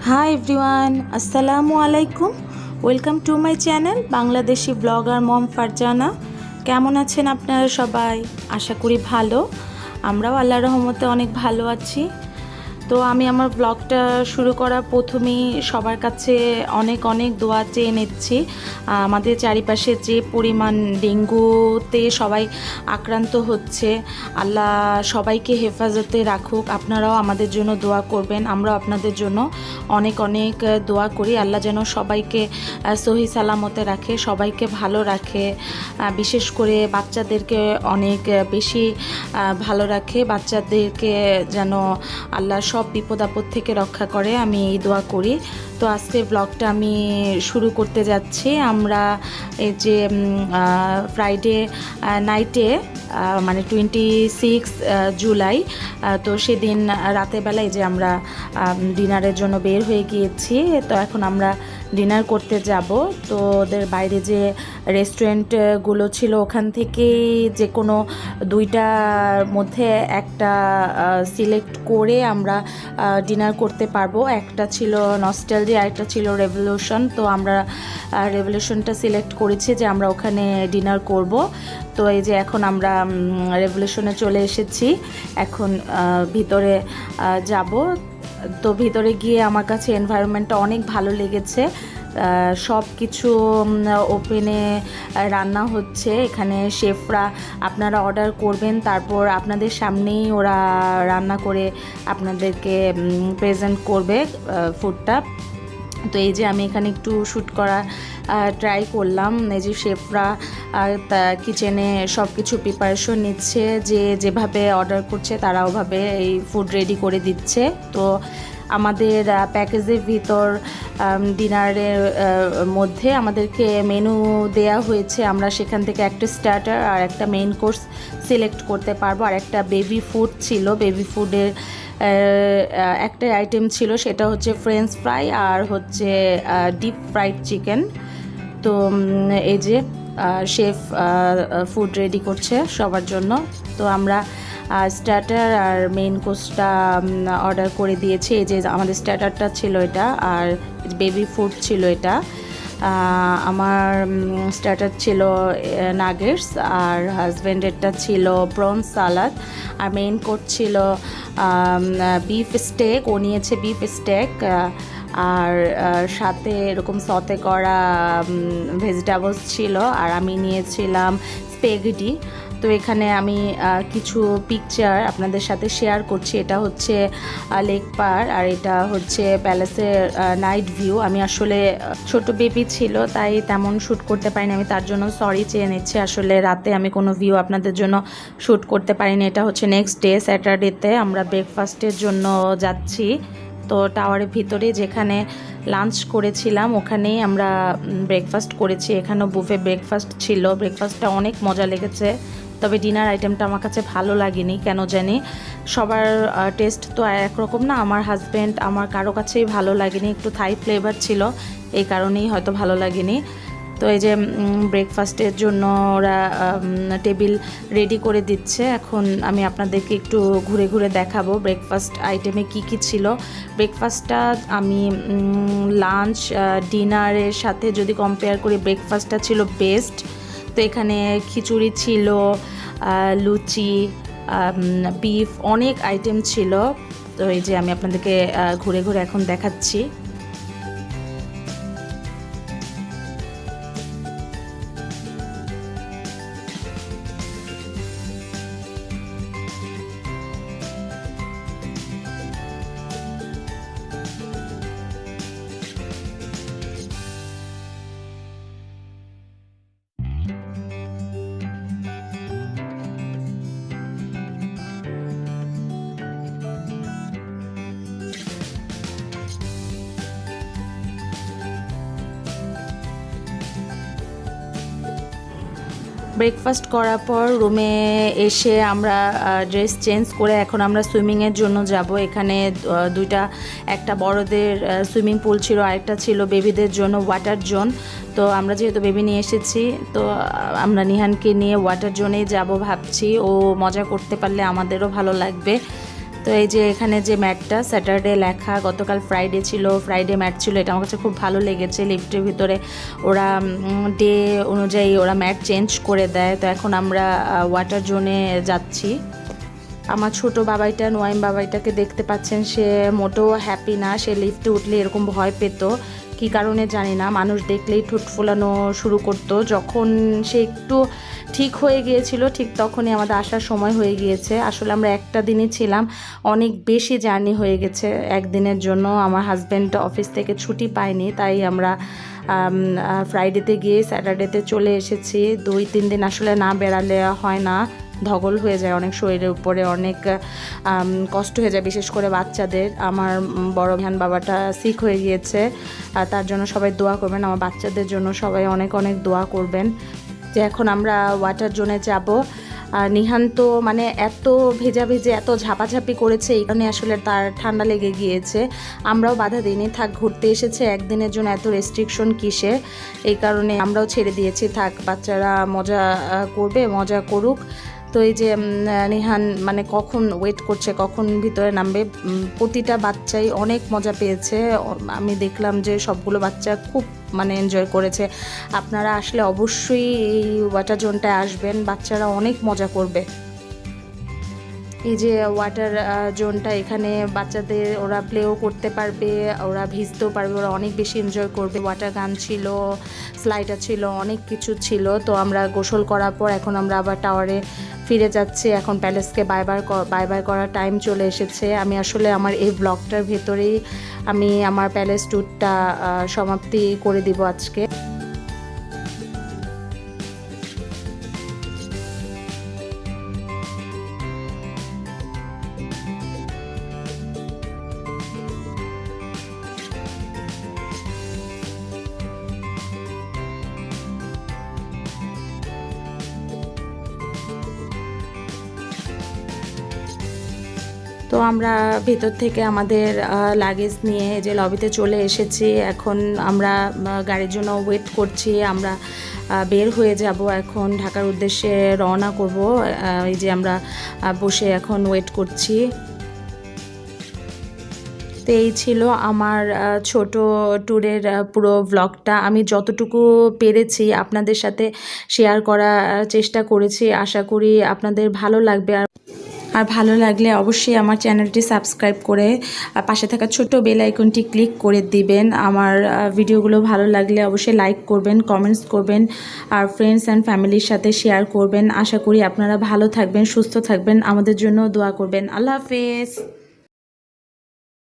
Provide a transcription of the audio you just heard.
Hi everyone, Assalamualaikum. Welcome to my channel Bangladeshi vlogger Mom Farjana. কেমন আছেন আপনারা সবাই? আশা করি ভালো। আমরাও আল্লাহর রহমতে অনেক ভালো আছি। তো আমি আমার ব্লগটা শুরু করার প্রথমেই সবার কাছে অনেক দোয়া চেয়ে নিচ্ছি। আমাদের চারিপাশে যে পরিমাণ ডেঙ্গুতে সবাই আক্রান্ত হচ্ছে, আল্লাহ সবাইকে হেফাজতে রাখুক। আপনারাও আমাদের জন্য দোয়া করবেন, আমরাও আপনাদের জন্য অনেক দোয়া করি। আল্লাহ যেন সবাইকে সহি সালামতে রাখে, সবাইকে ভালো রাখে, বিশেষ করে বাচ্চাদেরকে অনেক বেশি ভালো রাখে। বাচ্চাদেরকে যেন আল্লাহ সব বিপদ আপদ থেকে রক্ষা করে, আমি এই দোয়া করি। তো আজকে ব্লগটা আমি শুরু করতে যাচ্ছি। আমরা এই যে ফ্রাইডে নাইটে মানে 26 জুলাই, তো সেদিন রাতের বেলায় যে আমরা ডিনারের জন্য বের হয়ে গিয়েছি। তো এখন আমরা ডিনার করতে যাব। তো ওদের বাইরে যে রেস্টুরেন্টগুলো ছিল ওখান থেকেই যে কোনো দুইটার মধ্যে একটা সিলেক্ট করে আমরা ডিনার করতে পারবো। একটা ছিল নস্টালজি আর একটা ছিল রেভলিউশন। তো আমরা রেভলিউশনটা সিলেক্ট করেছি যে আমরা ওখানে ডিনার করব। তো এই যে এখন আমরা রেভলিউশনে চলে এসেছি, এখন ভিতরে যাব। তো ভিতরে গিয়ে আমার কাছে এনভায়রনমেন্টটা অনেক ভালো লেগেছে। সব কিছু ওপেনে রান্না হচ্ছে। এখানে শেফরা আপনারা অর্ডার করবেন, তারপর আপনাদের সামনেই ওরা রান্না করে আপনাদেরকে প্রেজেন্ট করবে ফুডটা। তো এই যে আমি এখানে একটু শ্যুট করা ট্রাই করলাম। এই যে শেফরা কিচেনে সব কিছু প্রিপারেশন নিচ্ছে, যেভাবে অর্ডার করছে তারা ওভাবে এই ফুড রেডি করে দিচ্ছে। তো আমাদের প্যাকেজের ভিতর ডিনারের মধ্যে আমাদেরকে মেনু দেয়া হয়েছে। আমরা সেখান থেকে একটা স্টার্টার আর একটা মেইন কোর্স সিলেক্ট করতে পারবো। আর একটা বেবি ফুড ছিল, বেবি ফুডের একটা আইটেম ছিল, সেটা হচ্ছে ফ্রেঞ্চ ফ্রাই আর হচ্ছে ডিপ ফ্রাইড চিকেন। তো এই যে শেফ ফুড রেডি করছে সবার জন্য। তো আমরা স্টার্টার আর মেইন কোর্সটা অর্ডার করে দিয়েছি। এই যে আমাদের স্টার্টারটা ছিল এটা, আর বেবি ফুড ছিল এটা। আমার স্টার্টার ছিল নাগেটস, আর হাজব্যান্ডেরটা ছিল প্রনস সালাদ, আর মেইন কোর্স ছিল বিফ স্টেক। ও নিয়েছে বিফ স্টেক, আর সাথে এরকম সতে করা ভেজিটেবলস ছিল, আর আমি নিয়েছিলাম স্পেগেটি। তো এখানে আমি কিছু পিকচার আপনাদের সাথে শেয়ার করছি। এটা হচ্ছে লেক পার, আর এটা হচ্ছে প্যালেসের নাইট ভিউ। আমি আসলে ছোট বেবি ছিল তাই তেমন শ্যুট করতে পারিনি, আমি তার জন্য সরি চেয়ে নিচ্ছি। আসলে রাতে আমি কোনো ভিউ আপনাদের জন্য শ্যুট করতে পারিনি। এটা হচ্ছে নেক্সট ডে স্যাটারডেতে আমরা ব্রেকফাস্টের জন্য যাচ্ছি। তো টাওয়ারের ভিতরে যেখানে লাঞ্চ করেছিলাম ওখানেই আমরা ব্রেকফাস্ট করেছি। এখানেও বুফে ব্রেকফাস্ট ছিল। ব্রেকফাস্টটা অনেক মজা লেগেছে, তবে ডিনার আইটেমটা আমার কাছে ভালো লাগেনি কেন জানি। সবার টেস্ট তো একরকম না, আমার হাজব্যান্ড আমার কারো কাছেই ভালো লাগেনি, একটু থাই ফ্লেভার ছিল, এই কারণেই হয়তো ভালো লাগেনি। তো এই যে ব্রেকফাস্টের জন্য ওরা টেবিল রেডি করে দিচ্ছে। এখন আমি আপনাদেরকে একটু ঘুরে দেখাবো ব্রেকফাস্ট আইটেমে কি ছিল। ব্রেকফাস্টটা আমি লাঞ্চ ডিনারের সাথে যদি কম্পেয়ার করি, ব্রেকফাস্টটা ছিল বেস্ট। তো এখানে খিচুড়ি ছিল, লুচি, বিফ, অনেক আইটেম ছিল। তো এই যে আমি আপনাদেরকে ঘুরে এখন দেখাচ্ছি। ব্রেকফাস্ট করার পর রুমে এসে আমরা ড্রেস চেঞ্জ করে এখন আমরা সুইমিংয়ের জন্য যাব। এখানে একটা বড়দের সুইমিং পুল ছিল, আরেকটা ছিল বেবিদের জন্য ওয়াটার জোন। তো আমরা যেহেতু বেবি নিয়ে এসেছি, তো আমরা নিহানকে নিয়ে ওয়াটার জোনেই যাব ভাবছি। ও মজা করতে পারলে আমাদেরও ভালো লাগবে। তো এই যে এখানে যে ম্যাটটা স্যাটারডে লেখা, গতকাল ফ্রাইডে ছিল, ফ্রাইডে ম্যাট ছিল, এটা আমার কাছে খুব ভালো লেগেছে। লিফটের ভিতরে ওরা ডে অনুযায়ী ওরা ম্যাট চেঞ্জ করে দেয়। তো এখন আমরা ওয়াটার জোনে যাচ্ছি। আমার ছোট বাবাইটা, নোয়াইম বাবাইটাকে দেখতে পাচ্ছেন, সে মোটেও হ্যাপি না। সে লিফটে উঠলে এরকম ভয় পেত, কী কারণে জানি না। মানুষ দেখলেই ঠোঁট ফোলানো শুরু করতো। যখন সে একটু ঠিক হয়ে গিয়েছিল, ঠিক তখনই আমাদের আসার সময় হয়ে গিয়েছে। আসলে আমরা একটা দিনই ছিলাম, অনেক বেশি জার্নি হয়ে গেছে একদিনের জন্য। আমার হাজব্যান্ড অফিস থেকে ছুটি পায়নি, তাই আমরা ফ্রাইডেতে গিয়ে স্যাটারডেতে চলে এসেছি। 2-3 দিন আসলে না বেড়ালে হয় না, ধগল হয়ে যায় অনেক, শরীরের উপরে অনেক কষ্ট হয়ে যায়, বিশেষ করে বাচ্চাদের। আমার বড় ভান বাবাটা সিক হয়ে গিয়েছে, তার জন্য সবাই দোয়া করবেন। আমার বাচ্চাদের জন্য সবাই অনেক অনেক দোয়া করবেন। যে এখন আমরা ওয়াটার জোনে যাব। নিহান তো মানে এত ভেজা ভেজে এত ঝাপাঝাপি করেছে, এই কারণে আসলে তার ঠান্ডা লেগে গিয়েছে। আমরাও বাধা দিইনি, থাক ঘুরতে এসেছে একদিনের জন্য, এত রেস্ট্রিকশন কিসে, এই কারণে আমরাও ছেড়ে দিয়েছি, থাক বাচ্চারা মজা করবে, মজা করুক। তো এই যে নিহান মানে কখন ওয়েট করছে, কখন ভিতরে নামবে। প্রতিটা বাচ্চাই অনেক মজা পেয়েছে। আমি দেখলাম যে সবগুলো বাচ্চা খুব মানে এনজয় করেছে। আপনারা আসলে অবশ্যই এই ওয়াটার জোনটায় আসবেন, বাচ্চারা অনেক মজা করবে। এই যে ওয়াটার জোনটা, এখানে বাচ্চাদের ওরা প্লেও করতে পারবে, ওরা ভিজতেও পারবে, ওরা অনেক বেশি এনজয় করবে। ওয়াটার গান ছিল, স্লাইডার ছিল, অনেক কিছু ছিল। তো আমরা গোসল করার পর এখন আমরা আবার টাওয়ারে ফিরে যাচ্ছি। এখন প্যালেসকে বাই বাই করার টাইম চলে এসেছে। আমি আসলে আমার এই ব্লগটার ভেতরেই আমি আমার প্যালেস ট্যুরটা সমাপ্তি করে দিব আজকে। তো আমরা ভেতর থেকে আমাদের লাগেজ নিয়ে যে লবিতে চলে এসেছি। এখন আমরা গাড়ির জন্য ওয়েট করছি। আমরা বের হয়ে যাব, এখন ঢাকার উদ্দেশ্যে রওনা করব। এই যে আমরা বসে এখন ওয়েট করছি। তো এই ছিল আমার ছোট ট্যুরের পুরো ব্লগটা। আমি যতটুকু পেরেছি আপনাদের সাথে শেয়ার করার চেষ্টা করেছি। আশা করি আপনাদের ভালো লাগবে। আর ভালো লাগলে অবশ্যই আমার চ্যানেলটি সাবস্ক্রাইব করে পাশে থাকা ছোট্ট বেল আইকনটি ক্লিক করে দিবেন। আমার ভিডিওগুলো ভালো লাগলে অবশ্যই লাইক করবেন, কমেন্টস করবেন, আর ফ্রেন্ডস অ্যান্ড ফ্যামিলির সাথে শেয়ার করবেন। আশা করি আপনারা ভালো থাকবেন, সুস্থ থাকবেন, আমাদের জন্য দোয়া করবেন। আল্লাহ হাফেজ।